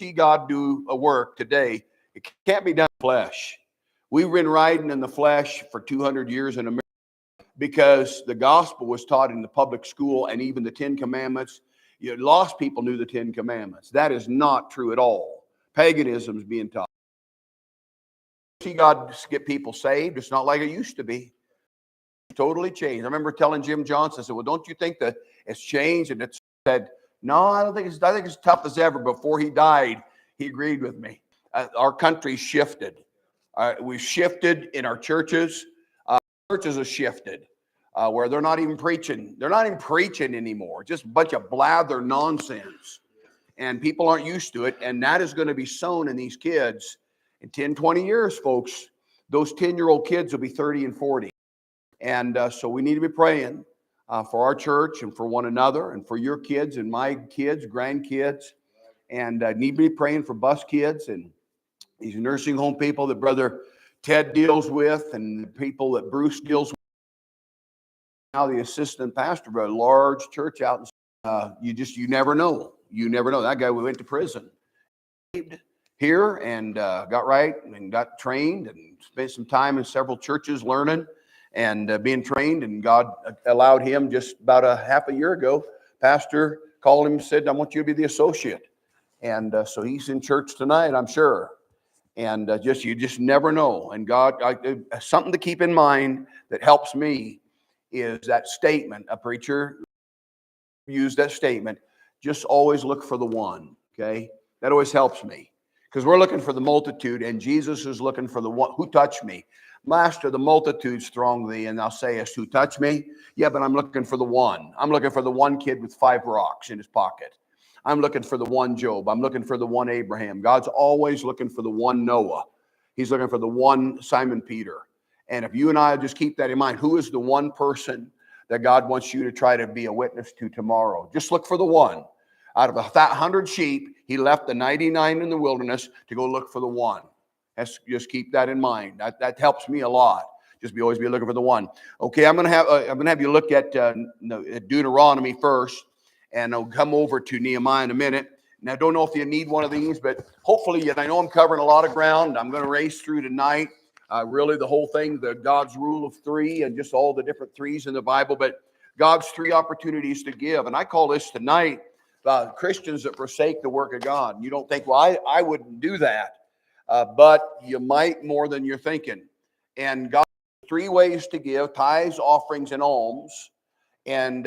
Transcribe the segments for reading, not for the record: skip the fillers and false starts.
see God do a work today, it can't be done in flesh. We've been riding in the flesh for 200 years in America because the gospel was taught in the public school, and even the 10 Commandments. Lost people knew the 10 Commandments. That is not true at all. Paganism is being taught. See God get people saved. It's not like it used to be. It's totally changed. I remember telling Jim Johnson, I said, well, don't you think that it's changed? And it said, no, I think it's tough as ever. Before he died, he agreed with me. Our country's shifted. We've shifted in our churches. Churches have shifted where they're not even preaching. They're not even preaching anymore. Just a bunch of blather nonsense. And people aren't used to it. And that is going to be sown in these kids. In 10, 20 years, folks, those 10-year-old kids will be 30 and 40. And so we need to be praying for our church and for one another and for your kids and my kids, grandkids. And need to be praying for bus kids and these nursing home people that Brother Ted deals with and the people that Bruce deals with. Now the assistant pastor of a large church out in you never know. You never know. That guy went to prison here and got right and got trained and spent some time in several churches learning and being trained. And God allowed him just about a half a year ago. Pastor called him and said, I want you to be the associate. And so he's in church tonight, I'm sure. And you just never know. And God, something to keep in mind that helps me is that statement. A preacher used that statement. Just always look for the one. Okay, that always helps me because we're looking for the multitude, and Jesus is looking for the one who touched me. Master, the multitudes throng thee, and thou sayest, who touched me? Yeah, but I'm looking for the one. I'm looking for the one kid with 5 rocks in his pocket. I'm looking for the one Job. I'm looking for the one Abraham. God's always looking for the one Noah. He's looking for the one Simon Peter. And if you and I just keep that in mind, who is the one person that God wants you to try to be a witness to tomorrow? Just look for the one. Out of 100 sheep, he left the 99 in the wilderness to go look for the one. Just keep that in mind. That helps me a lot. Always be looking for the one. Okay, I'm gonna have you look at Deuteronomy first, and I'll come over to Nehemiah in a minute. Now, I don't know if you need one of these, but hopefully, I know I'm covering a lot of ground. I'm going to race through tonight. Really, the whole thing, the God's rule of 3, and just all the different 3s in the Bible. But God's 3 opportunities to give, and I call this tonight Christians that forsake the work of God. You don't think, well, I wouldn't do that. But you might more than you're thinking. And God has 3 ways to give: tithes, offerings, and alms. And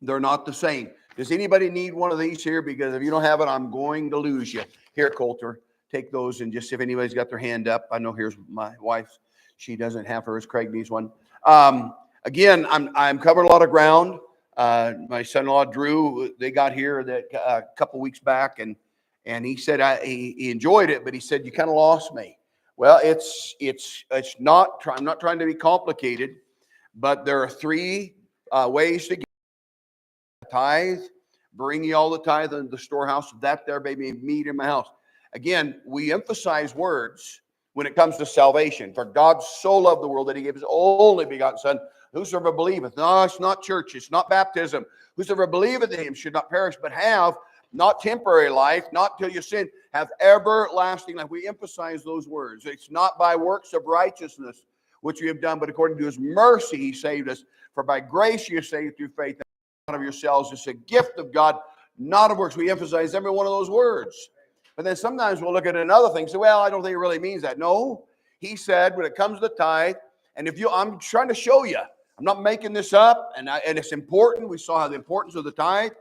they're not the same. Does anybody need one of these here? Because if you don't have it, I'm going to lose you. Here, Coulter, take those, and just if anybody's got their hand up. I know here's my wife's. She doesn't have hers. Craig needs one. Again, I'm covering a lot of ground. My son-in-law Drew, they got here a couple weeks back, and he said he enjoyed it, but he said you kind of lost me. Well, it's not. I'm not trying to be complicated, but there are 3 ways to give. Tithe, bring ye all the tithe into the storehouse, that there may be meat in my house. Again, we emphasize words when it comes to salvation. For God so loved the world that he gave his only begotten Son. Whosoever believeth, no, it's not church, it's not baptism. Whosoever believeth in him should not perish, but have not temporary life, not till you sin, have everlasting life. We emphasize those words. It's not by works of righteousness which we have done, but according to his mercy he saved us. For by grace you are saved through faith, not of yourselves. It's a gift of God, not of works. We emphasize every one of those words. But then sometimes we'll look at another thing and say, well, I don't think it really means that. No, he said when it comes to the tithe, and I'm trying to show you, I'm not making this up, and it's important. We saw how the importance of the tithe.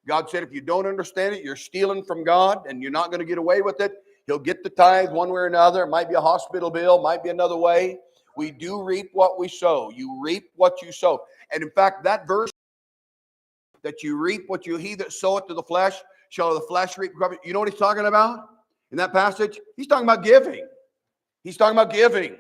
God said if you don't understand it, you're stealing from God, and you're not going to get away with it. He'll get the tithe one way or another. It might be a hospital bill, might be another way. We do reap what we sow. You reap what you sow. And in fact, that verse that you reap what you, he that soweth to the flesh shall of the flesh reap. You know what he's talking about in that passage? He's talking about giving. He's talking about giving.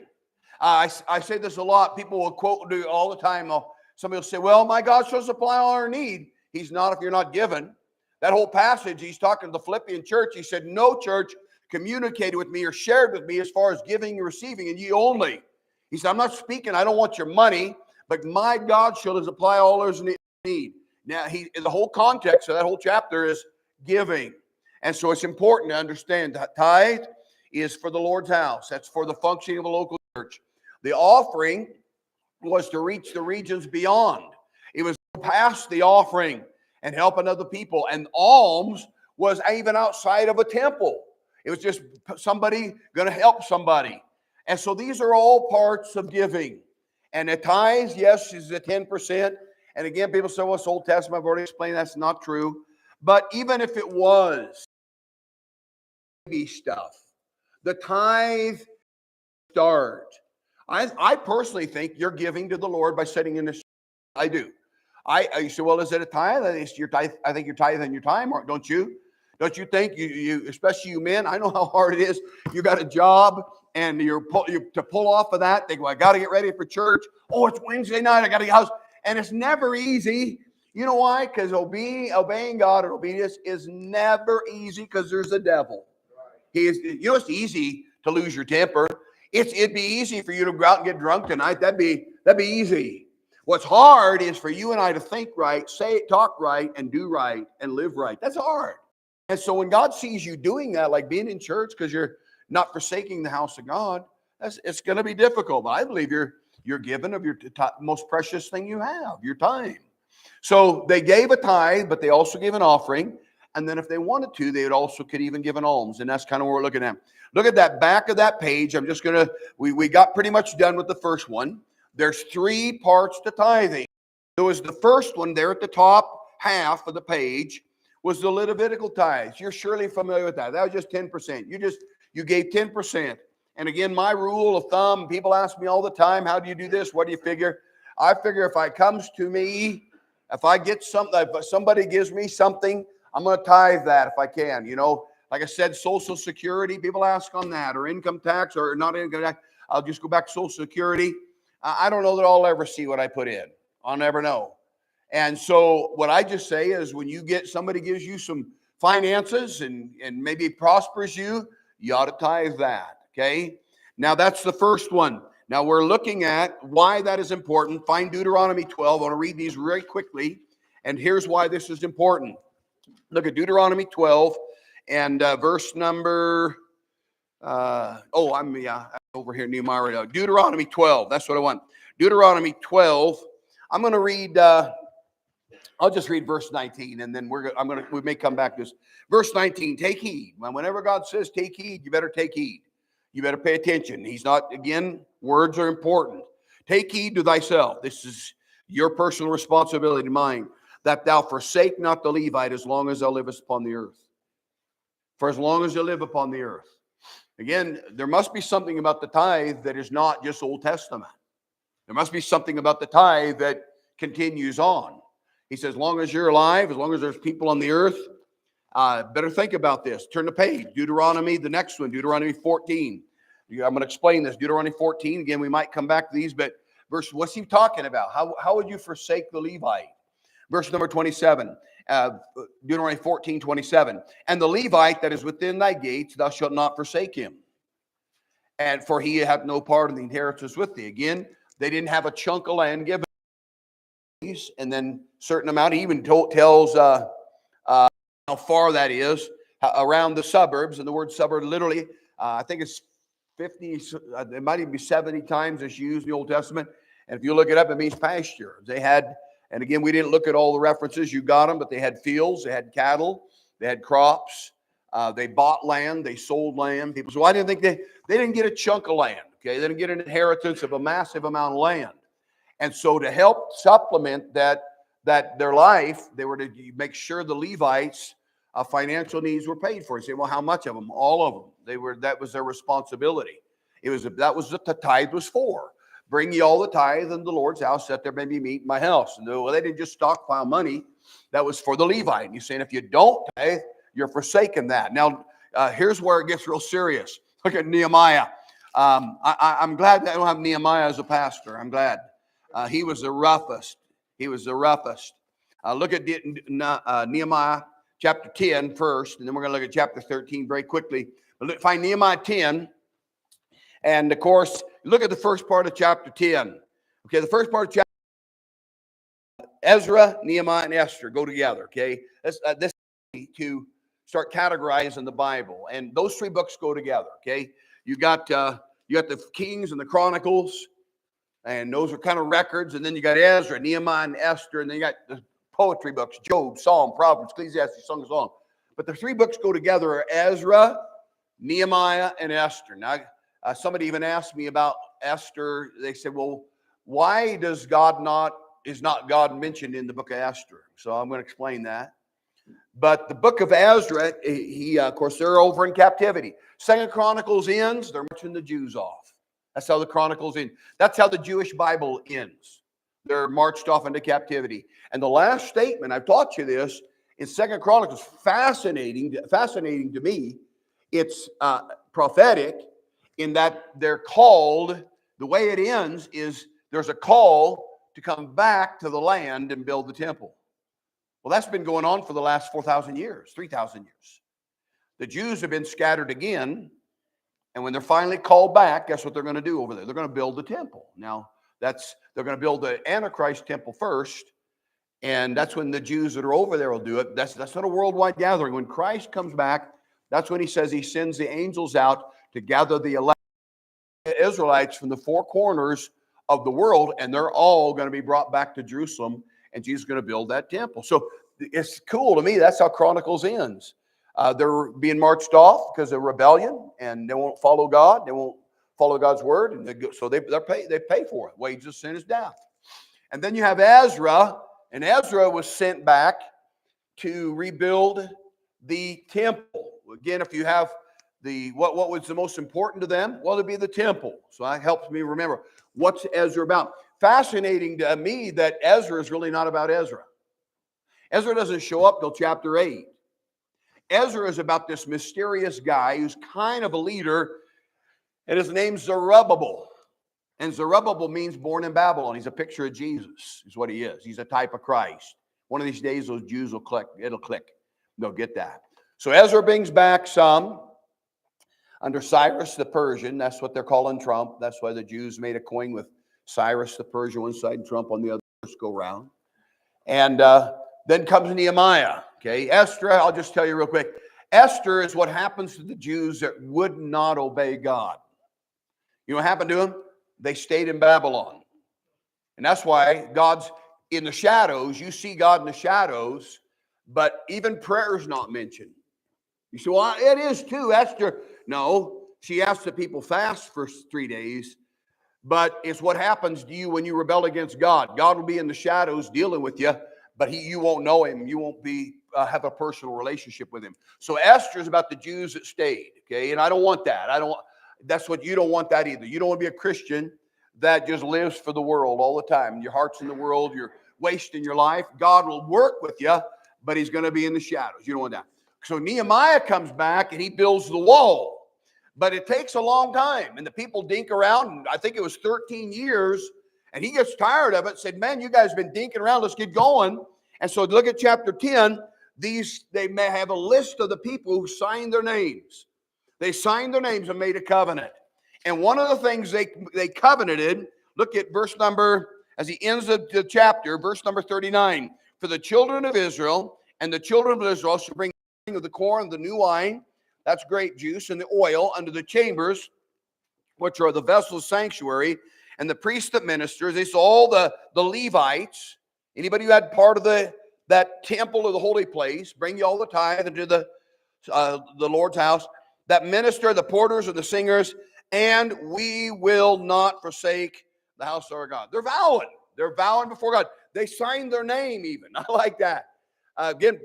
I say this a lot. People will quote me all the time. Somebody will say, well, my God shall supply all our need. He's not if you're not given. That whole passage, he's talking to the Philippian church. He said, no church communicated with me or shared with me as far as giving and receiving, and ye only. He said, I'm not speaking, I don't want your money, but my God shall supply all our need. Now, the whole context of that whole chapter is giving. And so it's important to understand that tithe is for the Lord's house. That's for the functioning of a local church. The offering was to reach the regions beyond. It was to pass the offering and helping other people. And alms was even outside of a temple. It was just somebody going to help somebody. And so these are all parts of giving. And the tithes, yes, is the 10%. And again, people say, well, it's Old Testament. I've already explained that's not true. But even if it was baby stuff, the tithe start. I personally think you're giving to the Lord by sitting in this. I do. I say, well, is it a tithe? It's your tithe. I think you're tithing your time, or don't you? Don't you think you especially you men? I know how hard it is. You got a job and you to pull off of that. They go, I got to get ready for church. Oh, it's Wednesday night. I got to get house, and it's never easy. You know why? Because obeying God and obedience is never easy because there's a devil. It's easy to lose your temper. It'd be easy for you to go out and get drunk tonight. That'd be easy. What's hard is for you and I to think right, talk right, and do right, and live right. That's hard. And so when God sees you doing that, like being in church because you're not forsaking the house of God, it's going to be difficult. But I believe you're given of your most precious thing you have, your time. So they gave a tithe, but they also gave an offering. And then if they wanted to, they could even give an alms. And that's kind of what we're looking at. Look at that back of that page. I'm just going to, we got pretty much done with the first one. There's 3 parts to tithing. There was the first one there at the top half of the page was the Levitical tithes. You're surely familiar with that. That was just 10%. You gave 10%. And again, my rule of thumb, people ask me all the time, how do you do this? What do you figure? I figure if it comes to me, if I get something, if somebody gives me something, I'm going to tithe that if I can. You know, like I said, Social Security, people ask on that, or income tax, or not income tax. I'll just go back to Social Security. I don't know that I'll ever see what I put in. I'll never know. And so what I just say is when somebody gives you some finances and maybe prospers you, you ought to tithe that, okay? Now that's the first one. Now we're looking at why that is important. Find Deuteronomy 12. I want to read these very quickly. And here's why this is important. Look at Deuteronomy 12 and verse number, I'm over here, Nehemiah right now. Deuteronomy 12, that's what I want. Deuteronomy 12, I'm going to read, I'll just read verse 19, and then we may come back to this. Verse 19, take heed. Whenever God says take heed, you better take heed. You better pay attention. Words are important. Take heed to thyself. This is your personal responsibility, mine, that thou forsake not the Levite as long as thou livest upon the earth. For as long as you live upon the earth. Again, there must be something about the tithe that is not just Old Testament. There must be something about the tithe that continues on. He says, as long as you're alive, as long as there's people on the earth, better think about this. Turn the page. Deuteronomy, the next one, Deuteronomy 14. I'm going to explain this. Deuteronomy 14. Again, we might come back to these, but what's he talking about? How would you forsake the Levite? Verse number 27. Deuteronomy 14, 27. And the Levite that is within thy gates, thou shalt not forsake him. And for he hath no part in the inheritance with thee. Again, they didn't have a chunk of land given. And then certain amount, he even tells how far that is around the suburbs. And the word suburb literally, I think it's 50, it might even be 70 times it's used in the Old Testament. And if you look it up, it means pasture. They had, and again, we didn't look at all the references. You got them, but they had fields, they had cattle, they had crops. They bought land, they sold land. People say, well, I didn't think they didn't get a chunk of land. Okay, they didn't get an inheritance of a massive amount of land. And so to help supplement that their life, they were to make sure the Levites' financial needs were paid for. You say, well, how much of them? All of them. That was their responsibility. That was what the tithe was for. Bring ye all the tithe in the Lord's house, that there may be meat in my house. And they didn't just stockpile money. That was for the Levite. And you're saying, if you don't tithe, you're forsaking that. Now, here's where it gets real serious. Look at Nehemiah. I'm glad that I don't have Nehemiah as a pastor. I'm glad. He was the roughest. Look at Nehemiah chapter 10 first, and then we're going to look at chapter 13 very quickly. Find Nehemiah 10, and of course, look at the first part of chapter 10. Okay, the first part of chapter Ezra, Nehemiah, and Esther go together. Okay, this to start categorizing the Bible. And those three books go together, okay? You got the Kings and the Chronicles, and those are kind of records. And then you got Ezra, Nehemiah, and Esther. And then you got the poetry books, Job, Psalm, Proverbs, Ecclesiastes, Song of Songs. But the three books go together are Ezra, Nehemiah, and Esther. Now, somebody even asked me about Esther. They said, well, why is not God mentioned in the book of Esther? So I'm going to explain that. But the book of Ezra, of course, they're over in captivity. Second Chronicles ends, they're marching the Jews off. That's how the Chronicles end. That's how the Jewish Bible ends. They're marched off into captivity. And the last statement, I've taught you this, in Second Chronicles, fascinating to me. It's prophetic in that they're called, the way it ends is there's a call to come back to the land and build the temple. Well, that's been going on for the last 4,000 years, 3,000 years. The Jews have been scattered again, and when they're finally called back, guess what they're going to do over there? They're going to build the temple. Now, they're going to build the Antichrist temple first, and that's when the Jews that are over there will do it. That's not a worldwide gathering. When Christ comes back, that's when he says he sends the angels out to gather the Israelites from the four corners of the world, and they're all going to be brought back to Jerusalem, and Jesus is going to build that temple. So it's cool to me. That's how Chronicles ends. They're being marched off because of rebellion, and they won't follow God. They won't follow God's word, and they pay for it. Wages of sin is death. And then you have Ezra, and Ezra was sent back to rebuild the temple. Again, if you have what was the most important to them? Well, it'd be the temple. So that helps me remember what's Ezra about. Fascinating to me that Ezra is really not about Ezra. Ezra doesn't show up till chapter 8. Ezra is about this mysterious guy who's kind of a leader, and his name's Zerubbabel. And Zerubbabel means born in Babylon. He's a picture of Jesus, is what he is. He's a type of Christ. One of these days, those Jews will click. It'll click. They'll get that. So Ezra brings back some under Cyrus the Persian. That's what they're calling Trump. That's why the Jews made a coin with Cyrus the Persian one side and Trump on the other. Go round. And then comes Nehemiah. Okay, Esther, I'll just tell you real quick. Esther is what happens to the Jews that would not obey God. You know what happened to them? They stayed in Babylon. And that's why God's in the shadows. You see God in the shadows, but even prayer is not mentioned. You say, well, it is too, Esther. No, she asked the people fast for 3 days, but it's what happens to you when you rebel against God. God will be in the shadows dealing with you, but you won't know him. You won't have a personal relationship with him. So Esther is about the Jews that stayed, okay? And I don't want that. That's what you don't want that either. You don't want to be a Christian that just lives for the world all the time. Your heart's in the world. You're wasting your life. God will work with you, but he's going to be in the shadows. You don't want that. So Nehemiah comes back and he builds the wall, but it takes a long time. And the people dink around. And I think it was 13 years. And he gets tired of it, said, man, you guys have been dinking around. Let's get going. And so look at chapter 10. They may have a list of the people who signed their names. They signed their names and made a covenant. And one of the things they covenanted, look at verse number, as he ends the chapter, verse number 39. For the children of Israel and the children of Israel shall bring of the corn, the new wine, that's grape juice, and the oil under the chambers, which are the vessels sanctuary, and the priests that ministers. It's all the Levites. Anybody who had part of that temple or the holy place, bring you all the tithe into the Lord's house. That minister, the porters, and the singers, and we will not forsake the house of our God. They're vowing. They're vowing before God. They signed their name even. I like that. Again,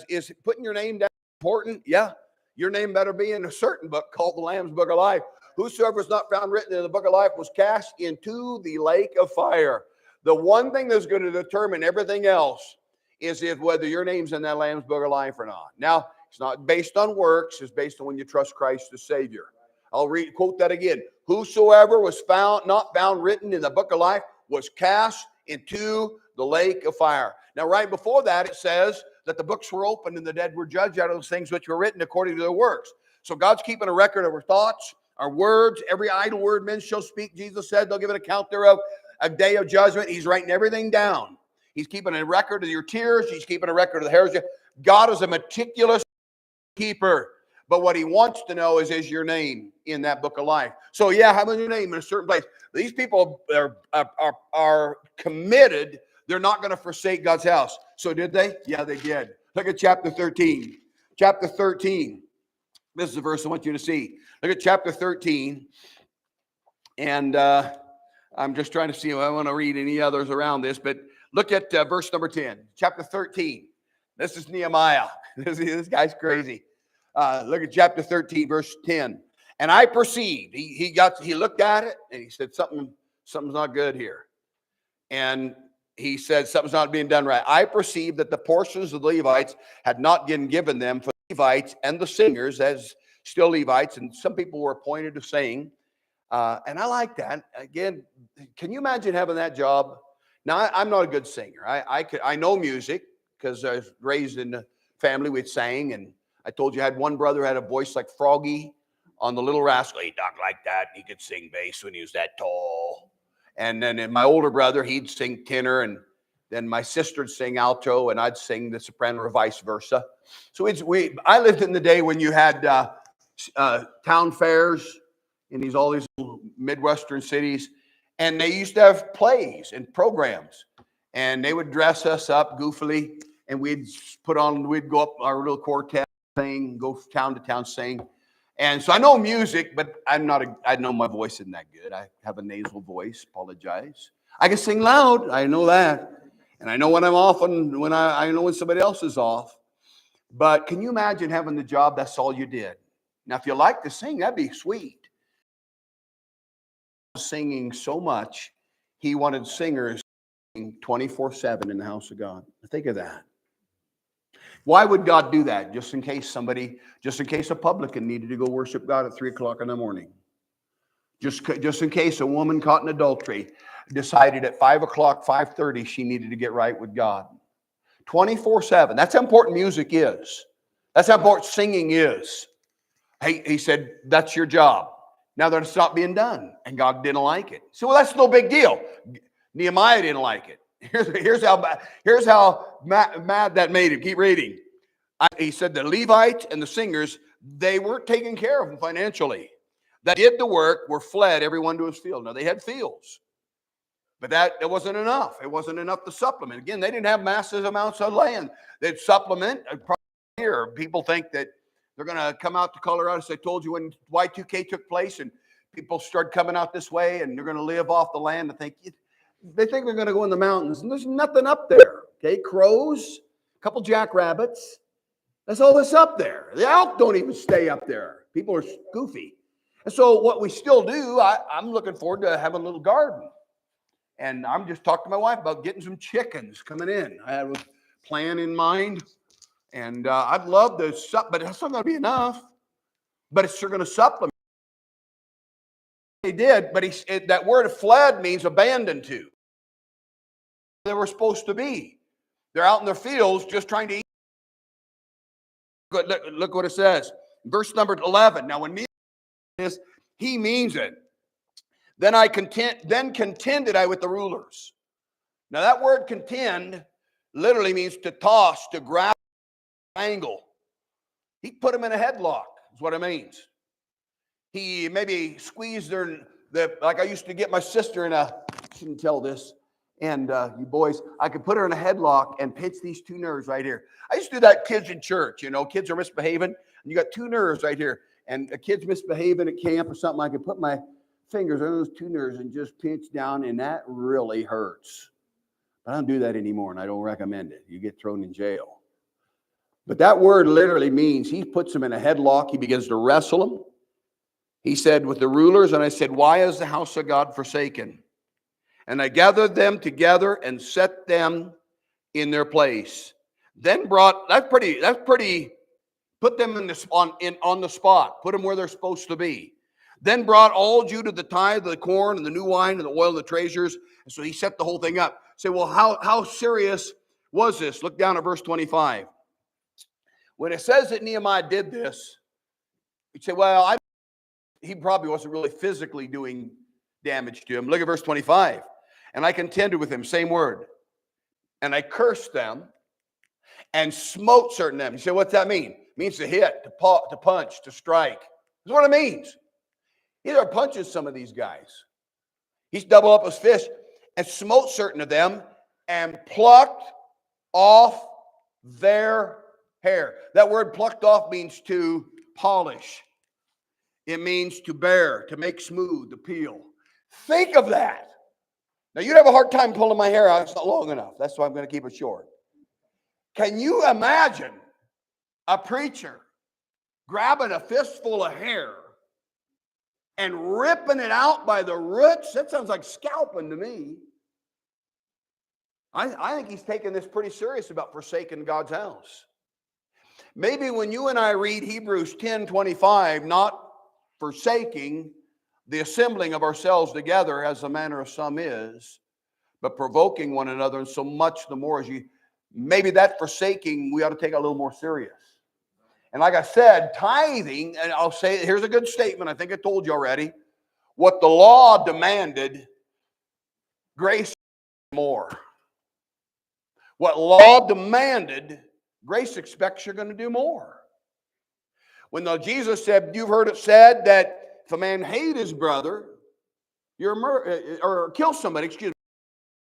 is putting your name down important? Yeah. Your name better be in a certain book called the Lamb's Book of Life. Whosoever is not found written in the book of life was cast into the lake of fire. The one thing that's going to determine everything else is whether your name's in that Lamb's Book of Life or not. Now, it's not based on works. It's based on when you trust Christ as Savior. I'll quote that again. Whosoever was not found written in the book of life was cast into the lake of fire. Now, right before that, it says that the books were opened and the dead were judged out of those things which were written according to their works. So God's keeping a record of our thoughts, our words, every idle word men shall speak. Jesus said they'll give an account thereof, a day of judgment. He's writing everything down. He's keeping a record of your tears. He's keeping a record of the hairs. God is a meticulous keeper. But what he wants to know is your name in that book of life? So yeah, having your name in a certain place. These people are committed. They're not going to forsake God's house. So did they? Yeah, they did. Look at chapter 13. Chapter 13. This is the verse I want you to see. Look at chapter 13. And I'm just trying to see if I want to read any others around this. But look at verse number 10. Chapter 13. This is Nehemiah. This guy's crazy. Look at chapter 13, verse 10. And I perceived, he looked at it and he said, something's not good here. And he said, something's not being done right. I perceived that the portions of the Levites had not been given them for the Levites and the singers as still Levites. And some people were appointed to sing. And I like that. Again, can you imagine having that job? Now, I'm not a good singer. I know music because I was raised in a family we sang. And I told you I had one brother who had a voice like Froggy on the Little Rascal. He talked like that. He could sing bass when he was that tall. And then my older brother, he'd sing tenor, and then my sister would sing alto, and I'd sing the soprano, or vice versa. So I lived in the day when you had town fairs in all these Midwestern cities, and they used to have plays and programs, and they would dress us up goofily, and we'd go up our little quartet, sing, go town to town, sing. And so I know music, but I know my voice isn't that good. I have a nasal voice, apologize. I can sing loud, I know that. And I know when I'm off and when I know when somebody else is off. But can you imagine having the job, that's all you did? Now, if you like to sing, that'd be sweet. Singing so much, he wanted singers 24/7 in the house of God. Think of that. Why would God do that? Just in case a publican needed to go worship God at 3 o'clock in the morning. Just in case a woman caught in adultery decided at 5 o'clock, 5:30, she needed to get right with God. 24/7. That's how important music is. That's how important singing is. He said, that's your job. Now that it's not being done, and God didn't like it. So, well, that's no big deal. Nehemiah didn't like it. Here's how mad that made him. Keep reading. He said the Levites and the singers, they weren't taken care of them financially. That did the work were fled, everyone to his field. Now, they had fields, but that wasn't enough. It wasn't enough to supplement. Again, they didn't have massive amounts of land. They'd supplement. Here, people think that they're going to come out to Colorado. As I told you, when Y2K took place and people started coming out this way and they're going to live off the land, they think they're going to go in the mountains, and there's nothing up there. Okay, crows, a couple jackrabbits. That's all that's up there. The elk don't even stay up there. People are goofy. And so what we still do, I'm looking forward to having a little garden. And I'm just talking to my wife about getting some chickens coming in. I had a plan in mind. And I'd love to, but that's not going to be enough. But it's sure going to supplement. He did, but that word fled means abandoned to. They were supposed to be. They're out in their fields just trying to eat. Look what it says. Verse number 11. Now, when this, he means it. Then contended I with the rulers. Now, that word contend literally means to toss, to grab, angle. He put them in a headlock, is what it means. He maybe squeezed like I used to get my sister in I shouldn't tell this, and you boys, I could put her in a headlock and pinch these two nerves right here. I used to do that kids in church, kids are misbehaving, and you got two nerves right here, and a kid's misbehaving at camp or something, I could put my fingers on those two nerves and just pinch down, and that really hurts. But I don't do that anymore, and I don't recommend it. You get thrown in jail. But that word literally means he puts them in a headlock. He begins to wrestle them. He said with the rulers, and I said, why is the house of God forsaken? And I gathered them together and set them in their place. Then put them on the spot, put them where they're supposed to be. Then brought all Judah the tithe of the corn and the new wine and the oil and the treasures. And so he set the whole thing up. Say, well, how serious was this? Look down at verse 25. When it says that Nehemiah did this, you'd say, well, he probably wasn't really physically doing damage to him. Look at verse 25. And I contended with him, same word. And I cursed them and smote certain of them. You say, what's that mean? It means to hit, to punch, to strike. That's what it means. He punches some of these guys. He's doubled up his fist and smote certain of them and plucked off their hair. That word plucked off means to polish. It means to bear, to make smooth, to peel. Think of that. Now, you'd have a hard time pulling my hair out. It's not long enough. That's why I'm going to keep it short. Can you imagine a preacher grabbing a fistful of hair and ripping it out by the roots? That sounds like scalping to me. I think he's taking this pretty serious about forsaking God's house. Maybe when you and I read Hebrews 10:25, not forsaking the assembling of ourselves together as the manner of some is, but provoking one another, and so much the more as you, maybe that forsaking we ought to take a little more serious. And like I said, tithing, and I'll say, here's a good statement, I think I told you already. What the law demanded, grace more. What law demanded, grace expects you're going to do more. When Jesus said, you've heard it said that if a man hate his brother, or kill somebody, excuse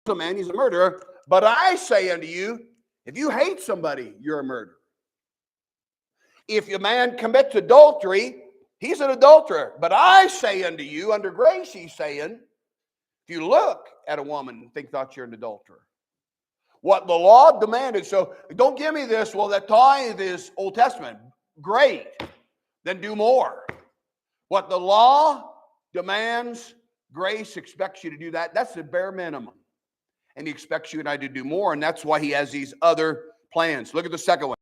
me, a man, he's a murderer. But I say unto you, if you hate somebody, you're a murderer. If a man commits adultery, he's an adulterer. But I say unto you, under grace he's saying, if you look at a woman and think that you're an adulterer. What the law demanded, so don't give me this, well, that tithe is Old Testament. Great. Then do more. What the law demands, grace expects you to do that. That's the bare minimum. And he expects you and I to do more, and that's why he has these other plans. Look at the second one.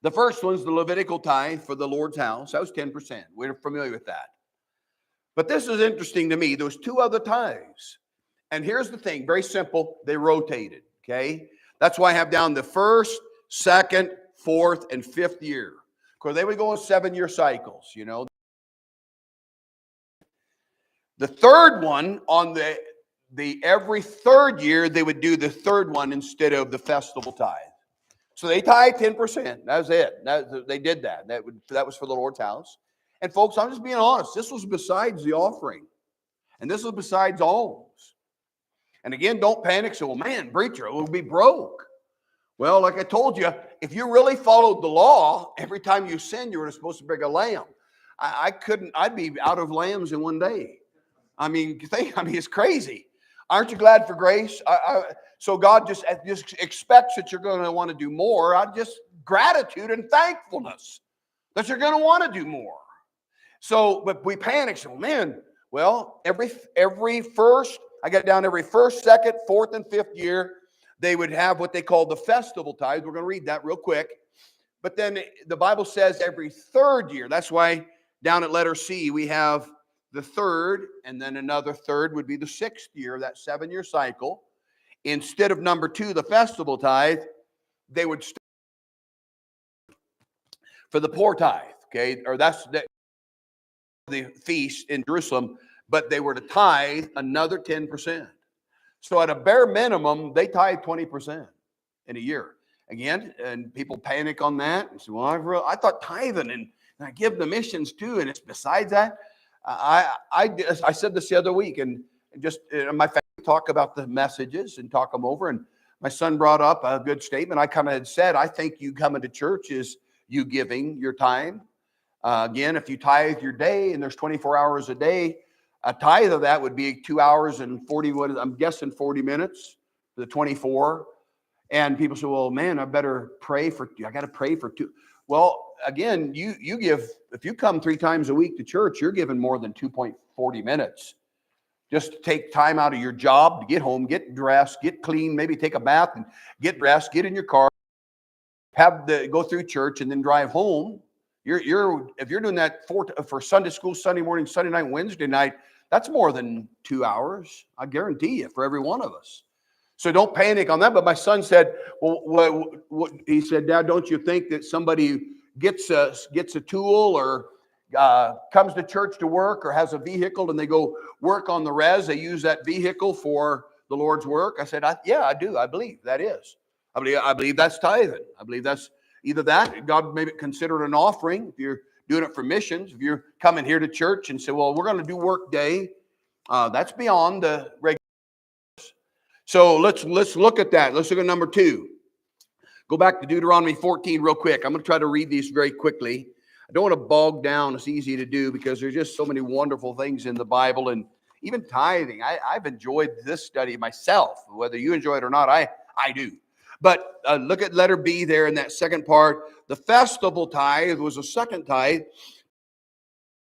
The first one's the Levitical tithe for the Lord's house. That was 10%. We're familiar with that. But this is interesting to me. There was two other tithes. And here's the thing, very simple. They rotated, okay? That's why I have down the first, second, fourth, and fifth year. Because they would go in 7-year cycles, you know. The third one, on the every third year, they would do the third one instead of the festival tithe. So they tithe 10%. That was it. They did that. That was for the Lord's house. And folks, I'm just being honest. This was besides the offering. And this was besides alms. And again, don't panic. Say, well, man, preacher, we'll be broke. Well, like I told you, if you really followed the law, every time you sin, you were supposed to bring a lamb. I'd be out of lambs in one day. I mean, it's crazy. Aren't you glad for grace? So God just expects that you're going to want to do more. Gratitude and thankfulness that you're going to want to do more. So, but we panic. So, man, well, every first, I got down every first, second, fourth, and fifth year, they would have what they call the festival tithes. We're going to read that real quick. But then the Bible says every third year. That's why down at letter C, we have the third, and then another third would be the sixth year of that 7-year cycle. Instead of number 2, the festival tithe, they would start for the poor tithe, okay? Or that's the feast in Jerusalem, but they were to tithe another 10%. So at a bare minimum, they tithe 20% in a year. Again, and people panic on that and say, well, I thought tithing and I give the missions too, and it's besides that. I said this the other week, and just my family talk about the messages and talk them over, and my son brought up a good statement. I kind of had said, I think you coming to church is you giving your time. Again, if you tithe your day, and there's 24 hours a day, a tithe of that would be 2 hours and 40, I'm guessing 40 minutes, the 24. And people say, well, man, I better pray for, I got to pray for 2. Well, again, you give, if you come 3 times a week to church, you're giving more than 2.40 minutes. Just to take time out of your job to get home, get dressed, get clean, maybe take a bath and get dressed, get in your car, go through church and then drive home. If you're doing that for Sunday school, Sunday morning, Sunday night, Wednesday night, that's more than 2 hours. I guarantee you, for every one of us. So don't panic on that. But my son said, well, he said, Dad, don't you think that somebody gets a tool or comes to church to work or has a vehicle and they go work on the res, they use that vehicle for the Lord's work? I said, yeah, I do. I believe that is. I believe that's tithing. I believe that's, Either that, God may consider it an offering if you're doing it for missions. If you're coming here to church and say, well, we're going to do work day, that's beyond the regular. So let's look at that. Let's look at number 2. Go back to Deuteronomy 14 real quick. I'm going to try to read these very quickly. I don't want to bog down. It's easy to do because there's just so many wonderful things in the Bible, and even tithing. I've enjoyed this study myself. Whether you enjoy it or not, I do. But look at letter B there in that second part. The festival tithe was a second tithe.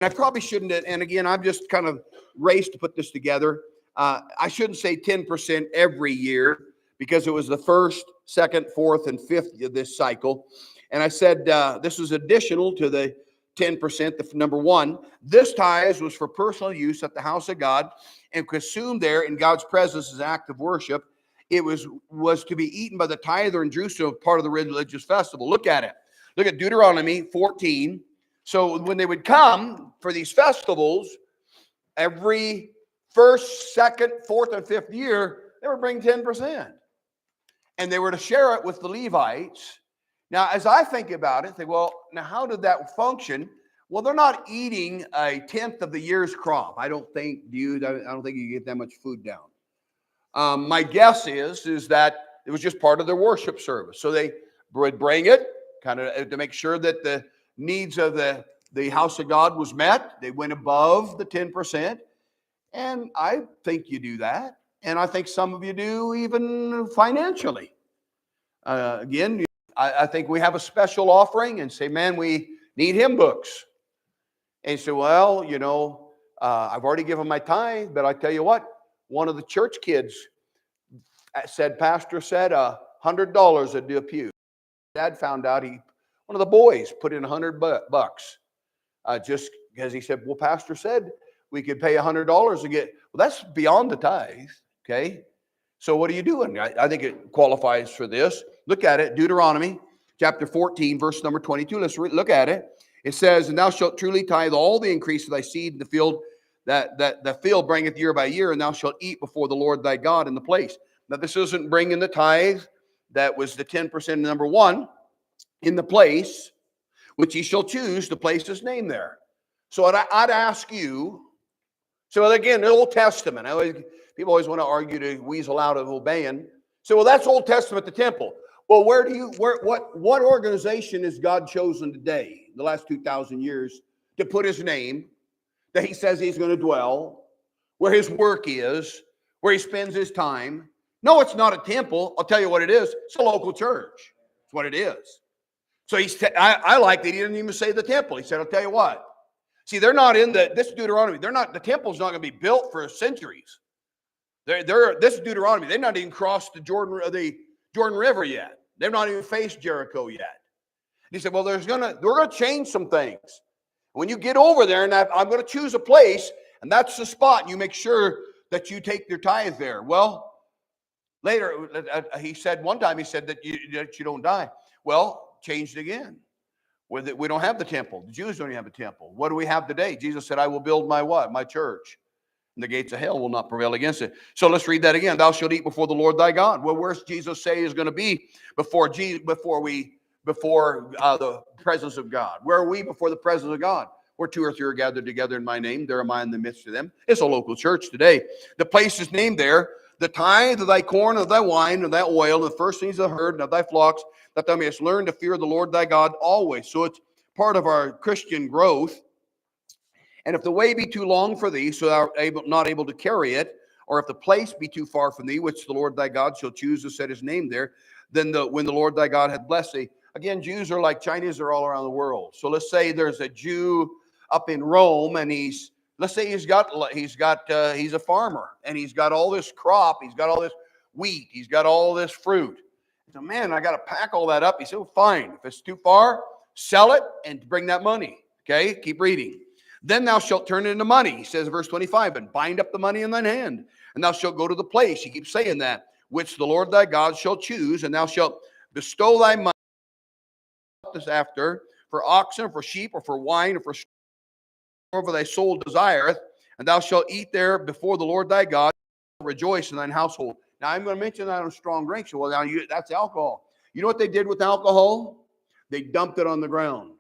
And I probably shouldn't, and again, I've just kind of raced to put this together. I shouldn't say 10% every year because it was the first, second, fourth, and fifth of this cycle. And I said this was additional to the 10%, the number 1. This tithe was for personal use at the house of God and consumed there in God's presence as an act of worship. It was to be eaten by the tither in Jerusalem, part of the religious festival. Look at it. Look at Deuteronomy 14. So when they would come for these festivals, every first, second, fourth, and fifth year, they would bring 10%. And they were to share it with the Levites. Now, as I think about it, think, well, now how did that function? Well, they're not eating a tenth of the year's crop. I don't think you get that much food down. My guess is that it was just part of their worship service. So they would bring it kind of to make sure that the needs of the house of God was met. They went above the 10%. And I think you do that. And I think some of you do even financially. Again, I think we have a special offering and say, man, we need hymn books. And you say, well, I've already given my tithe, but I tell you what, one of the church kids pastor said $100 would do a pew. Dad found out one of the boys put in $100 just because he said, well, pastor said we could pay $100 to get, well, that's beyond the tithe, okay? So what are you doing? I think it qualifies for this. Look at it, Deuteronomy chapter 14, verse number 22. Let's look at it. It says, and thou shalt truly tithe all the increase of thy seed in the field that the field bringeth year by year, and thou shalt eat before the Lord thy God in the place. Now, this isn't bringing the tithe. That was the 10% number 1 in the place, which ye shall choose to place his name there. So I'd ask you, so again, the Old Testament, people always want to argue to weasel out of obeying. So, well, that's Old Testament, the temple. Well, what organization has God chosen today, the last 2,000 years, to put his name, that he says he's going to dwell, where his work is, where he spends his time? No, it's not a temple. I'll tell you what it is. It's a local church. That's what it is. So I like that he didn't even say the temple. He said, I'll tell you what. See, they're not in this Deuteronomy. The temple's not going to be built for centuries. This is Deuteronomy. They've not even crossed the Jordan River yet. They've not even faced Jericho yet. And he said, well, we're going to change some things. When you get over there, and I'm going to choose a place, and that's the spot, and you make sure that you take your tithe there. Well, later, one time he said that you don't die. Well, changed again. We don't have the temple. The Jews don't even have a temple. What do we have today? Jesus said, I will build my what? My church. And the gates of hell will not prevail against it. So let's read that again. Thou shalt eat before the Lord thy God. Well, where's Jesus say is going to be before the presence of God? Where are we before the presence of God? Where 2 or 3 are gathered together in my name, there am I in the midst of them. It's a local church today. The place is named there. The tithe of thy corn, of thy wine, of thy oil, the first things of the herd, and of thy flocks, that thou mayest learn to fear the Lord thy God always. So it's part of our Christian growth. And if the way be too long for thee, so thou art not able to carry it, or if the place be too far from thee, which the Lord thy God shall choose to set his name there, then when the Lord thy God hath blessed thee. Again, Jews are like Chinese are all around the world. So let's say there's a Jew up in Rome, and he's a farmer, and he's got all this crop, he's got all this wheat, he's got all this fruit. So, man, I got to pack all that up. He said, well, fine. If it's too far, sell it and bring that money. Okay, keep reading. Then thou shalt turn it into money, he says in verse 25, and bind up the money in thine hand, and thou shalt go to the place, he keeps saying that, which the Lord thy God shall choose, and thou shalt bestow thy money this after for oxen, for sheep, or for wine, or for whatever thy soul desireth, and thou shalt eat there before the Lord thy God, rejoice in thine household. Now, I'm going to mention that on strong drinks. Well, now that's alcohol. You know what they did with alcohol? They dumped it on the ground.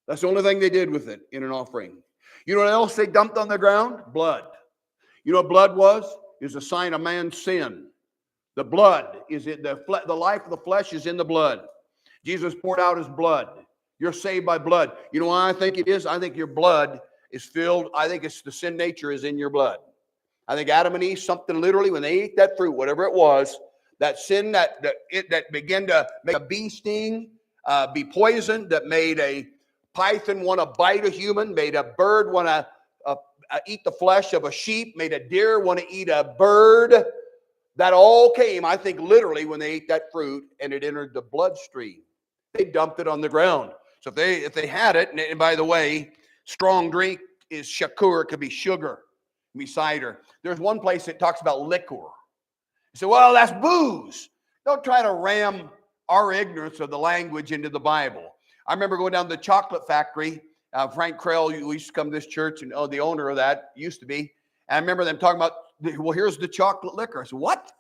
That's the only thing they did with it in an offering. You know what else they dumped on the ground? Blood. You know what blood was? It was a sign of man's sin. The blood is it. The life of the flesh is in the blood. Jesus poured out his blood. You're saved by blood. You know why I think it is? I think your blood is filled. I think it's the sin nature is in your blood. I think Adam and Eve, something literally, when they ate that fruit, whatever it was, that sin that began to make a bee sting, be poisoned, that made a python want to bite a human, made a bird want to eat the flesh of a sheep, made a deer want to eat a bird. That all came, I think, literally when they ate that fruit and it entered the bloodstream. They dumped it on the ground. So if they had it, and by the way, strong drink is shakur, it could be sugar, it could be cider. There's one place that talks about liquor. You say, well, that's booze. Don't try to ram our ignorance of the language into the Bible. I remember going down to the chocolate factory. Frank Krell, who used to come to this church, and the owner of that used to be. And I remember them talking about, well, here's the chocolate liquor. I said, what?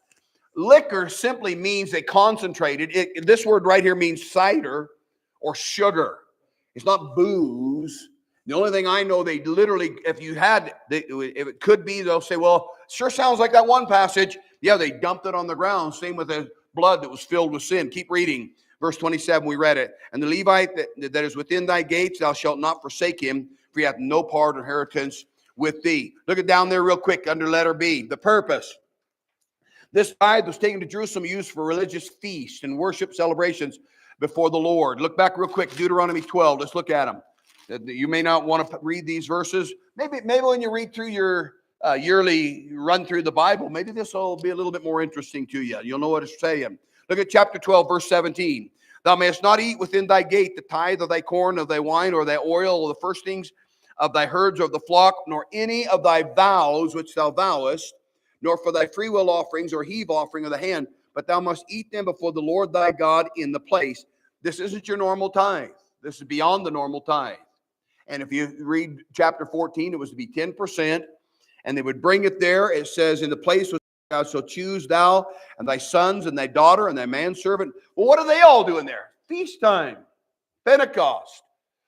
Liquor simply means they concentrated. This word right here means cider or sugar. It's not booze. The only thing I know, they literally, if it could be, they'll say, well, sure sounds like that one passage. Yeah, they dumped it on the ground. Same with the blood that was filled with sin. Keep reading. Verse 27, we read it. And the Levite that is within thy gates, thou shalt not forsake him, for he hath no part or inheritance with thee. Look it down there real quick under letter B. The purpose. This tithe was taken to Jerusalem, used for religious feasts and worship celebrations before the Lord. Look back real quick, Deuteronomy 12. Let's look at them. You may not want to read these verses. Maybe when you read through your yearly run through the Bible, maybe this will be a little bit more interesting to you. You'll know what it's saying. Look at chapter 12, verse 17. Thou mayest not eat within thy gate the tithe of thy corn, of thy wine, or thy oil, or the firstlings of thy herds, or of the flock, nor any of thy vows which thou vowest, nor for thy freewill offerings or heave offering of the hand, but thou must eat them before the Lord thy God in the place. This isn't your normal tithe. This is beyond the normal tithe. And if you read chapter 14, it was to be 10%, and they would bring it there. It says, in the place which thou shalt choose, thou and thy sons and thy daughter and thy manservant. Well, what are they all doing there? Feast time, Pentecost,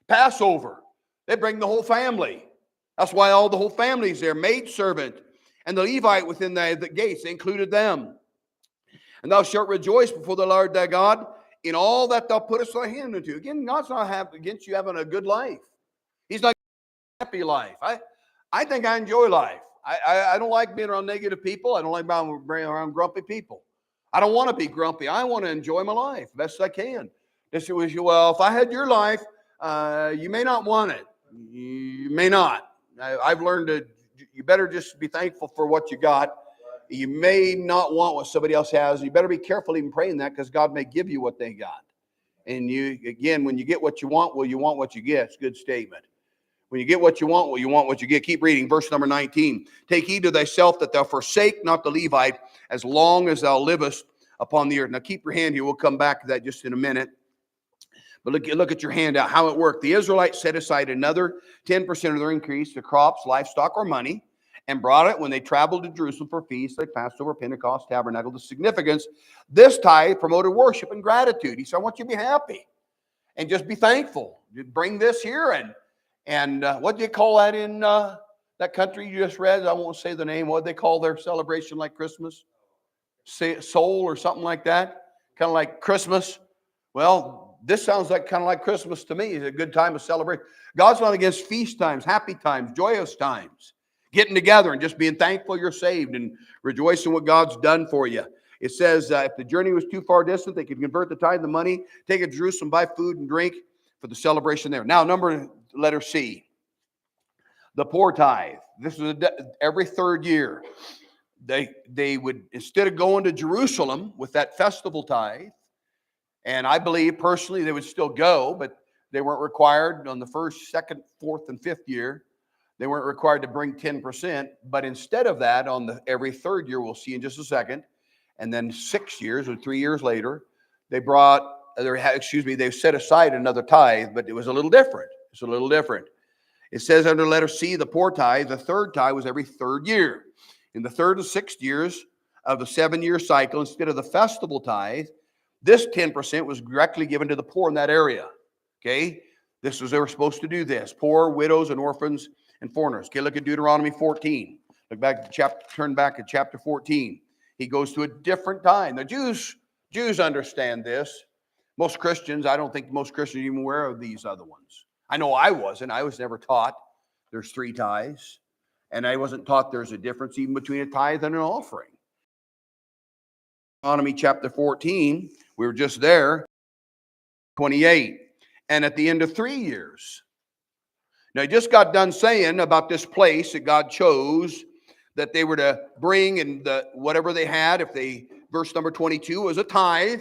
Passover. They bring the whole family. That's why all the whole family's there. Maidservant and the Levite within the gates, they included them. And thou shalt rejoice before the Lord thy God in all that thou puttest thy hand into. Again, God's not against you having a good life. He's not a happy life. I think I enjoy life. I don't like being around negative people. I don't like being around grumpy people. I don't want to be grumpy. I want to enjoy my life best I can. Well, if I had your life, you may not want it. You may not. I've learned that you better just be thankful for what you got. You may not want what somebody else has. You better be careful even praying that, because God may give you what they got. And when you get what you want, well, you want what you get. It's a good statement. When you get what you want, well, you want what you get. Keep reading, verse number 19. Take heed to thyself that thou forsake not the Levite as long as thou livest upon the earth. Now keep your hand here. We'll come back to that just in a minute. But look at your handout, how it worked. The Israelites set aside another 10% of their increase to crops, livestock, or money, and brought it when they traveled to Jerusalem for feasts like Passover, Pentecost, Tabernacle. The significance, this tithe promoted worship and gratitude. He said, I want you to be happy and just be thankful. You bring this here and what do you call that in that country you just read? I won't say the name. What do they call their celebration like Christmas? Soul or something like that? Kind of like Christmas. Well, this sounds like kind of like Christmas to me. It's a good time to celebrate. God's not against feast times, happy times, joyous times. Getting together and just being thankful you're saved and rejoicing what God's done for you. It says if the journey was too far distant, they could convert the tithe, the money, take it to Jerusalem, buy food and drink for the celebration there. Now, letter C, the poor tithe. This is every third year. They would, instead of going to Jerusalem with that festival tithe, and I believe personally they would still go, but they weren't required on the first, second, fourth, and fifth year. They weren't required to bring 10%. But instead of that, every third year, we'll see in just a second, and then 6 years or 3 years later, they set aside another tithe, but it was a little different. It's a little different. It says under letter C, the poor tithe, the third tithe was every third year. In the third and sixth years of the 7-year cycle, instead of the festival tithe, This 10% was directly given to the poor in that area. Okay? This was, they were supposed to do this. Poor, widows, and orphans, and foreigners. Okay, look at Deuteronomy 14. Look back to chapter, turn back to chapter 14. He goes to a different time. The Jews understand this. Most Christians, I don't think most Christians are even aware of these other ones. I know I wasn't. I was never taught there's 3 tithes. And I wasn't taught there's a difference even between a tithe and an offering. Deuteronomy chapter 14, we were just there, 28. And at the end of 3 years. Now, I just got done saying about this place that God chose that they were to bring and whatever they had, if they, verse number 22 was a tithe.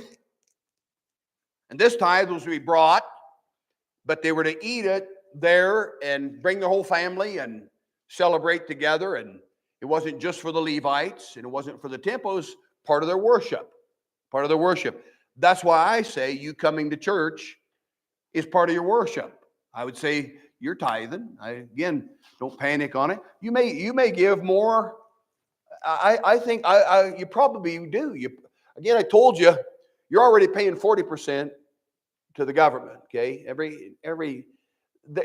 And this tithe was to be brought, but they were to eat it there and bring their whole family and celebrate together. And it wasn't just for the Levites and it wasn't for the temple, it was part of their worship. Part of their worship. That's why I say you coming to church is part of your worship. I would say you're tithing. Again, don't panic on it. You may give more. I think you probably do. Again, I told you, you're already paying 40% to the government. Okay,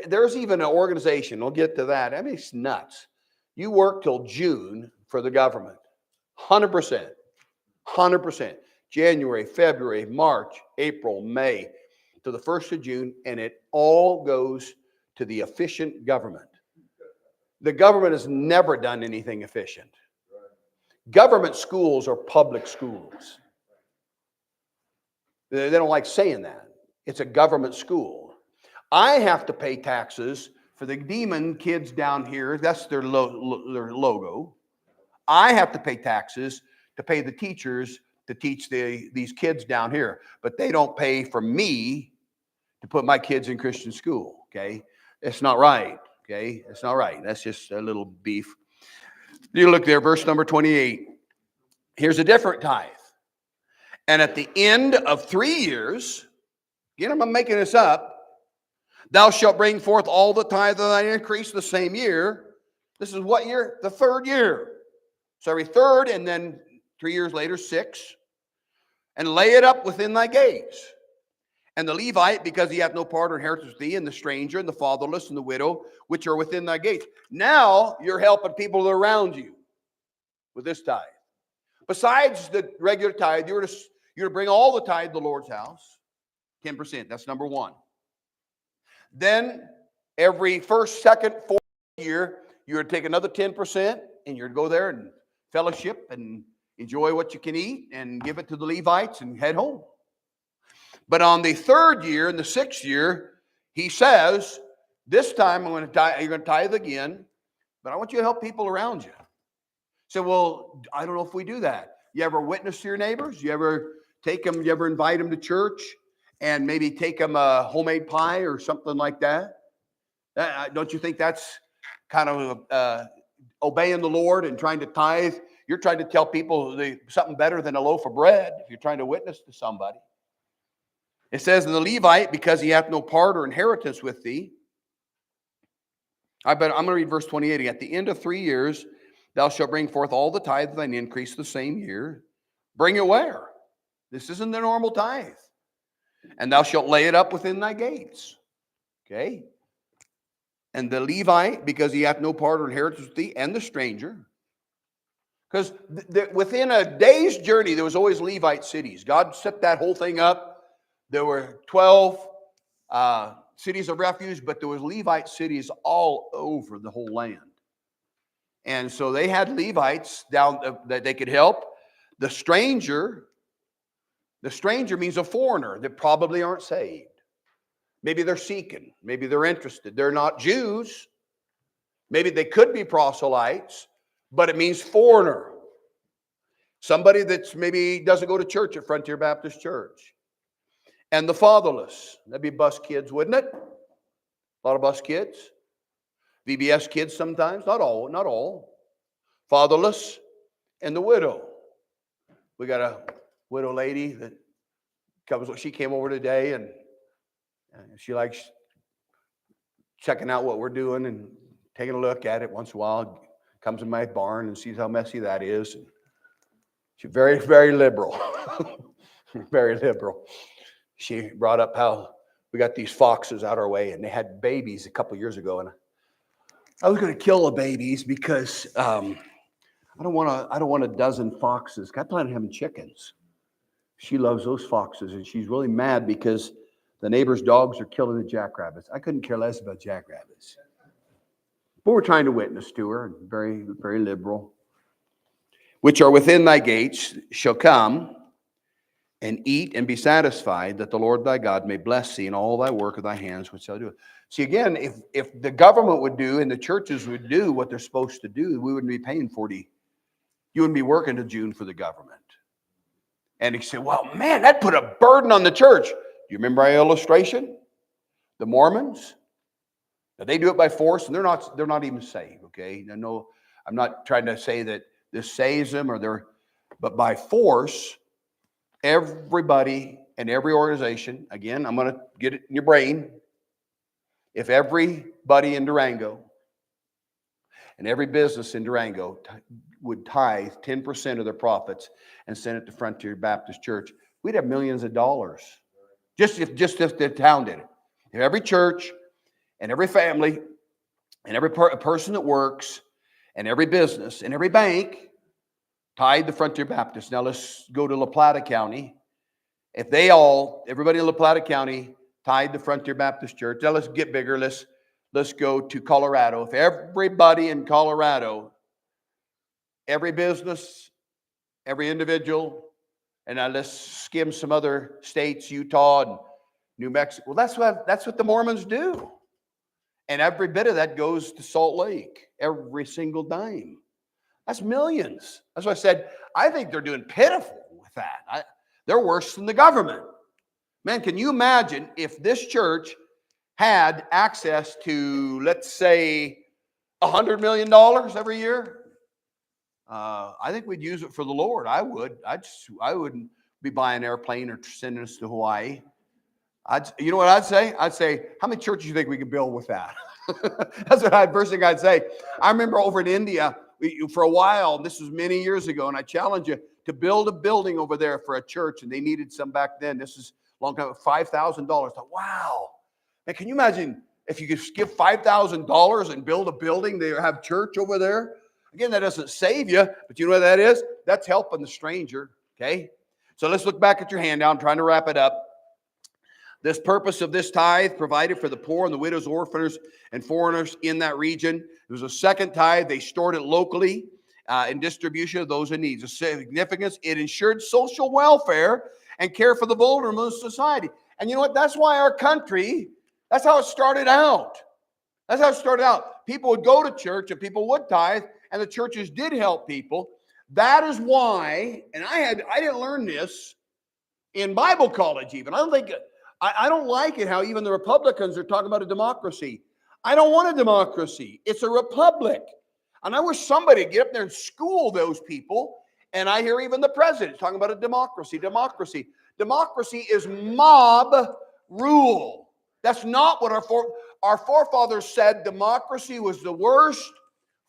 there's even an organization. We'll get to that. I mean, it's nuts. You work till June for the government, 100%, 100%. January, February, March, April, May, to the 1st of June, and it all goes to the efficient government. The government has never done anything efficient. Government schools are public schools. They don't like saying that. It's a government school. I have to pay taxes for the demon kids down here. That's their logo. I have to pay taxes to pay the teachers to teach these kids down here. But they don't pay for me to put my kids in Christian school. Okay? It's not right. Okay? It's not right. That's just a little beef. You look there, verse number 28. Here's a different tithe. And at the end of 3 years, again, I'm making this up, thou shalt bring forth all the tithe of thine increase the same year. This is what year? The 3rd year. So every 3rd, and then 3 years later, 6. And lay it up within thy gates. And the Levite, because he hath no part or inheritance with thee, and the stranger, and the fatherless, and the widow, which are within thy gates. Now you're helping people around you with this tithe. Besides the regular tithe, you're to bring all the tithe to the Lord's house. 10%. That's number 1. Then every 1st, 2nd, 4th year, you're to take another 10%, and you're to go there and fellowship and enjoy what you can eat and give it to the Levites and head home. But on the 3rd year and the 6th year, he says, this time you're going to tithe again, but I want you to help people around you. So, well, I don't know if we do that. You ever witness to your neighbors? You ever invite them to church and maybe take them a homemade pie or something like that? Don't you think that's kind of obeying the Lord and trying to tithe? You're trying to tell people something better than a loaf of bread if you're trying to witness to somebody. It says, and the Levite, because he hath no part or inheritance with thee. I'm going to read verse 28. At the end of 3 years, thou shalt bring forth all the tithe of thine increase the same year. Bring it where? This isn't the normal tithe. And thou shalt lay it up within thy gates. Okay? And the Levite, because he hath no part or inheritance with thee, and the stranger. Because within a day's journey, there was always Levite cities. God set that whole thing up. There were 12 cities of refuge, but there was Levite cities all over the whole land. And so they had Levites down that they could help. The stranger means a foreigner that probably aren't saved. Maybe they're seeking. Maybe they're interested. They're not Jews. Maybe they could be proselytes, but it means foreigner. Somebody that's maybe doesn't go to church at Frontier Baptist Church. And the fatherless. That'd be bus kids, wouldn't it? A lot of bus kids. VBS kids sometimes. Not all. Fatherless and the widow. We got a widow lady that she came over today and she likes checking out what we're doing and taking a look at it once in a while. Comes in my barn and sees how messy that is. And she's very, very liberal. Very liberal. She brought up how we got these foxes out our way, and they had babies a couple years ago, and I was going to kill the babies because I don't want a dozen foxes. I plan on having chickens. She loves those foxes, and she's really mad because the neighbor's dogs are killing the jackrabbits. I couldn't care less about jackrabbits. But we're trying to witness to her, very, very liberal. Which are within thy gates shall come and eat and be satisfied, that the Lord thy God may bless thee in all thy work of thy hands, which thou doest. See, again, if the government would do and the churches would do what they're supposed to do, we wouldn't be paying 40. You wouldn't be working till June for the government. And he said, well, man, that put a burden on the church. Do you remember our illustration? The Mormons? Now, they do it by force, and they're not even saved, okay? No, I'm not trying to say that this saves them, but by force, everybody and every organization, again, I'm going to get it in your brain. If everybody in Durango and every business in Durango would tithe 10% of their profits and send it to Frontier Baptist Church, we'd have millions of dollars. Just if the town did it. If every church and every family and every person that works and every business and every bank tithe the Frontier Baptist. Now let's go to La Plata County. If everybody in La Plata County tithe the Frontier Baptist Church, now let's get bigger. Let's go to Colorado. If everybody in Colorado, every business, every individual, and now let's skim some other states, Utah and New Mexico. Well, that's what the Mormons do. And every bit of that goes to Salt Lake, every single dime. That's millions. That's why I said, I think they're doing pitiful with that. They're worse than the government. Man, can you imagine if this church had access to, let's say, $100 million every year? I think we'd use it for the Lord. I would. I wouldn't be buying an airplane or sending us to Hawaii. You know what I'd say? I'd say, how many churches do you think we could build with that? That's what first thing I'd say. I remember over in India, for a while, this was many years ago, and I challenge you to build a building over there for a church, and they needed some back then. This is a long time, $5,000. I thought, wow. Man, can you imagine if you could give $5,000 and build a building, they have church over there? Again, that doesn't save you, but you know what that is? That's helping the stranger, okay? So let's look back at your handout. I'm trying to wrap it up. This purpose of this tithe provided for the poor and the widows, orphans, and foreigners in that region. It was a second tithe. They stored it locally in distribution of those in need. The significance, it ensured social welfare and care for the vulnerable in society. And you know what? That's why our country, that's how it started out. That's how it started out. People would go to church and people would tithe, and the churches did help people. That is why, and I didn't learn this in Bible college even. I don't like it how even the Republicans are talking about a democracy. I don't want a democracy. It's a republic. And I wish somebody would get up there and school those people. And I hear even the president talking about a democracy. Democracy is mob rule. That's not what our forefathers said. Democracy was the worst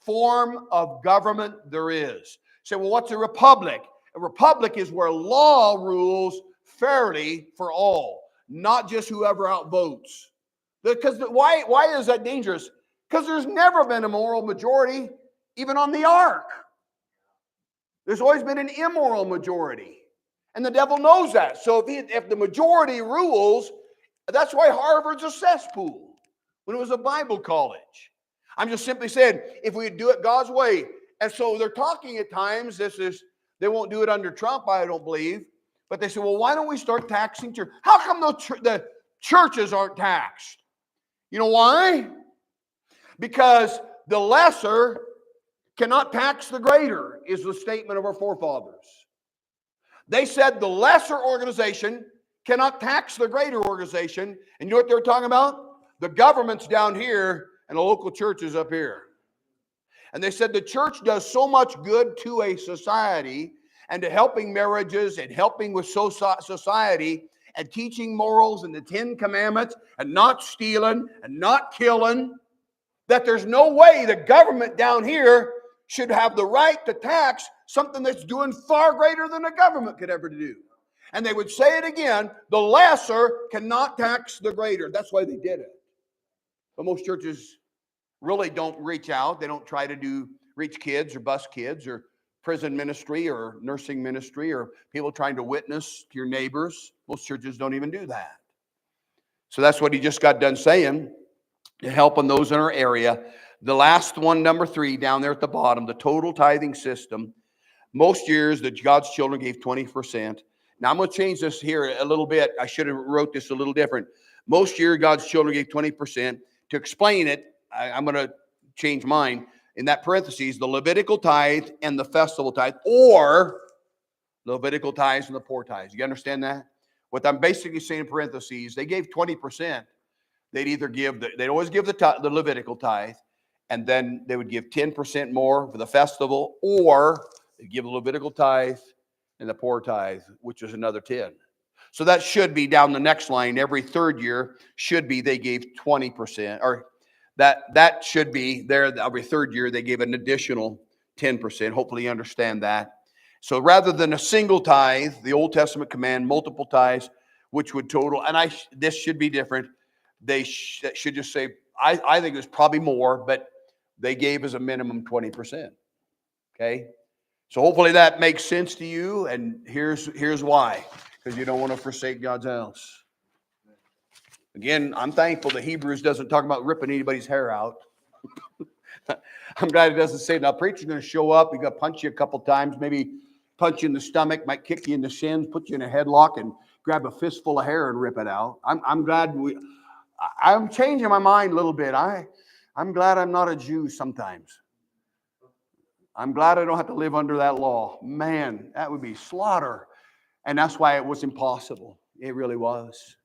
form of government there is. So, well, what's a republic? A republic is where law rules fairly for all, not just whoever outvotes. Because why is that dangerous? Because there's never been a moral majority, even on the ark. There's always been an immoral majority. And the devil knows that. So if the majority rules, that's why Harvard's a cesspool when it was a Bible college. I'm just simply saying, if we do it God's way. And so they're talking at times, they won't do it under Trump, I don't believe. But they say, well, why don't we start taxing church? How come the churches aren't taxed? You know why? Because the lesser cannot tax the greater, is the statement of our forefathers. They said the lesser organization cannot tax the greater organization. And you know what they're talking about? The government's down here and the local church is up here. And they said the church does so much good to a society and to helping marriages and helping with society and teaching morals and the 10 Commandments and not stealing and not killing, that there's no way the government down here should have the right to tax something that's doing far greater than the government could ever do. And they would say it again, the lesser cannot tax the greater. That's why they did it. But most churches really don't reach out. They don't try to reach kids or bus kids or prison ministry or nursing ministry or people trying to witness to your neighbors. Most churches don't even do that. So that's what he just got done saying, helping those in our area. The last one, number 3, down there at the bottom, the total tithing system. Most years that God's children gave 20%. Now I'm going to change this here a little bit. I should have wrote this a little different. Most years God's children gave 20%. To explain it, I'm going to change mine. In that parentheses, the Levitical tithe and the festival tithe, or Levitical tithes and the poor tithes. You understand that? What I'm basically saying in parentheses, they gave 20%. They'd always give the Levitical tithe, and then they would give 10% more for the festival, or they'd give the Levitical tithe and the poor tithe, which is another 10. So that should be down the next line. Every third year should be they gave 20%, or that should be there. Every third year they gave an additional 10%. Hopefully you understand that. So rather than a single tithe, the Old Testament command multiple tithes, which would total, and this should be different. They should just say, I think it was probably more, but they gave as a minimum 20%. Okay? So hopefully that makes sense to you, and here's why. Because you don't want to forsake God's house. Again, I'm thankful that Hebrews doesn't talk about ripping anybody's hair out. I'm glad it doesn't say, now preacher's going to show up, he's going to punch you a couple times, maybe punch you in the stomach, might kick you in the shins, put you in a headlock, and grab a fistful of hair and rip it out. I'm glad I'm changing my mind a little bit. I'm glad I'm not a Jew sometimes. I'm glad I don't have to live under that law. Man, that would be slaughter. And that's why it was impossible. It really was.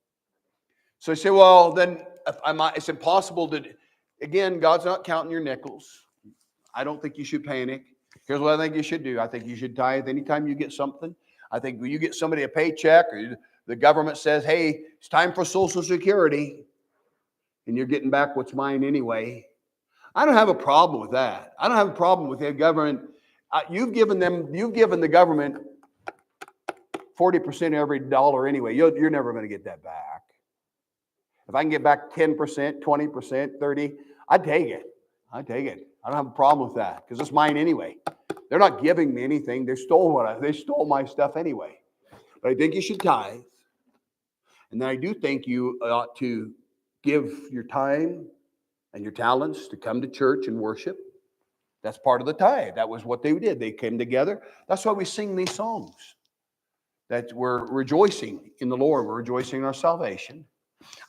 So I say, well, then it's impossible to, again, God's not counting your nickels. I don't think you should panic. Here's what I think you should do. I think you should tithe anytime you get something. I think when you get somebody a paycheck, or the government says, hey, it's time for Social Security, and you're getting back what's mine anyway. I don't have a problem with that. I don't have a problem with the government. You've given the government 40% of every dollar anyway. You're never going to get that back. If I can get back 10%, 20%, 30%, I'd take it. I don't have a problem with that because it's mine anyway. They're not giving me anything. They stole my stuff anyway. But I think you should tithe. And then I do think you ought to give your time and your talents to come to church and worship. That's part of the tithe. That was what they did. They came together. That's why we sing these songs. That we're rejoicing in the Lord. We're rejoicing in our salvation.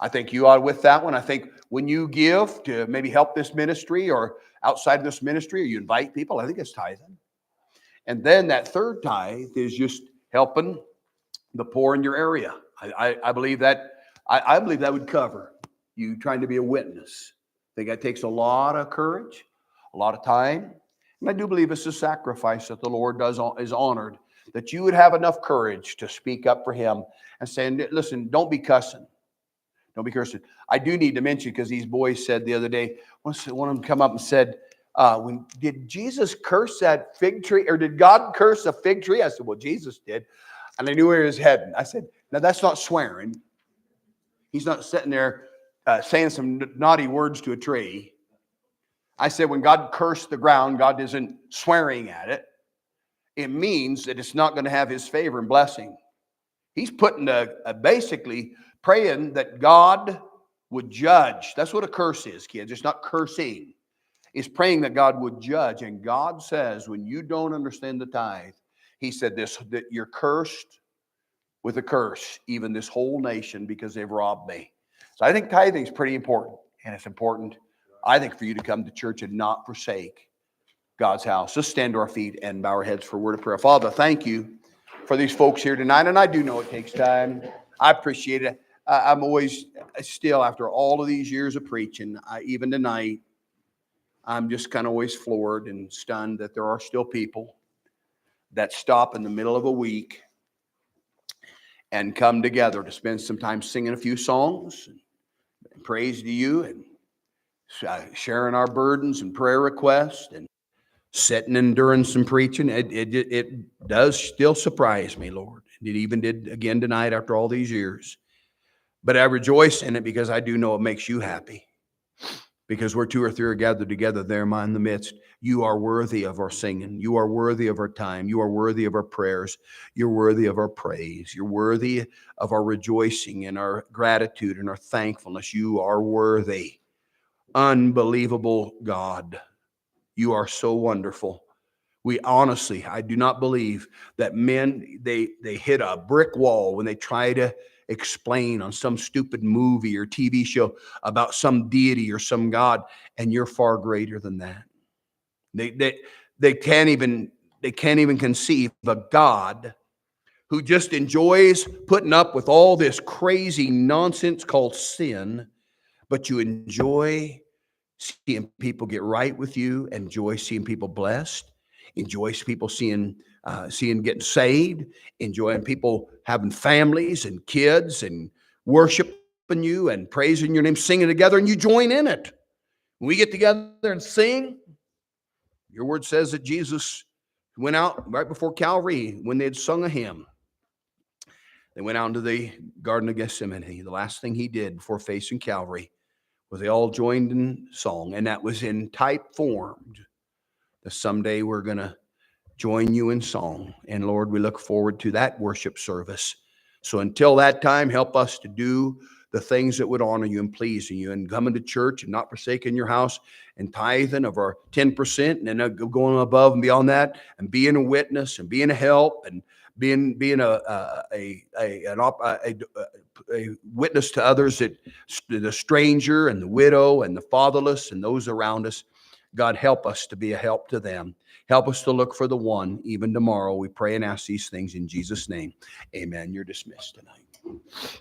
I think you are with that one. I think when you give to maybe help this ministry or outside of this ministry, or you invite people, I think it's tithing. And then that third tithe is just helping the poor in your area. I believe that would cover you trying to be a witness. I think that takes a lot of courage, a lot of time. And I do believe it's a sacrifice that the Lord is honored, that you would have enough courage to speak up for him and say, listen, don't be cussing. Don't be cursing. I do need to mention, because these boys said the other day, one of them come up and said, did Jesus curse that fig tree, or did God curse a fig tree? I said, well, Jesus did. And I knew where he was heading. I said, now that's not swearing. He's not sitting there saying some naughty words to a tree. I said, when God cursed the ground, God isn't swearing at it. It means that it's not going to have his favor and blessing. He's putting basically praying that God would judge. That's what a curse is, kids. It's not cursing. It's praying that God would judge. And God says, when you don't understand the tithe, he said this, that you're cursed with a curse, even this whole nation, because they've robbed me. So I think tithing is pretty important. And it's important, I think, for you to come to church and not forsake God's house. Let's stand to our feet and bow our heads for a word of prayer. Father, thank you for these folks here tonight. And I do know it takes time. I appreciate it. I'm always still, after all of these years of preaching, even tonight, I'm just kind of always floored and stunned that there are still people that stop in the middle of a week and come together to spend some time singing a few songs and praise to you and sharing our burdens and prayer requests and sitting and during some preaching. It does still surprise me, Lord. It even did again tonight after all these years. But I rejoice in it because I do know it makes you happy. Because where two or three are gathered together, there am I in the midst. You are worthy of our singing. You are worthy of our time. You are worthy of our prayers. You're worthy of our praise. You're worthy of our rejoicing and our gratitude and our thankfulness. You are worthy. Unbelievable God. You are so wonderful. We honestly, I do not believe that men, they hit a brick wall when they try to explain on some stupid movie or TV show about some deity or some God, and you're far greater than that. They can't even conceive of a God who just enjoys putting up with all this crazy nonsense called sin, but you enjoy seeing people get right with you, enjoy seeing people blessed, enjoy people seeing getting saved, enjoying people having families and kids and worshiping you and praising your name, singing together, and you join in it. When we get together and sing, your word says that Jesus went out right before Calvary when they had sung a hymn. They went out into the Garden of Gethsemane. The last thing he did before facing Calvary was they all joined in song, and that was in type form. That someday we're going to join you in song. And Lord, we look forward to that worship service. So until that time, help us to do the things that would honor you and please you, and coming to church and not forsaking your house and tithing of our 10%, and then going above and beyond that, and being a witness and being a help and being a witness to others, that the stranger and the widow and the fatherless and those around us. God, help us to be a help to them. Help us to look for the one even tomorrow. We pray and ask these things in Jesus' name. Amen. You're dismissed tonight.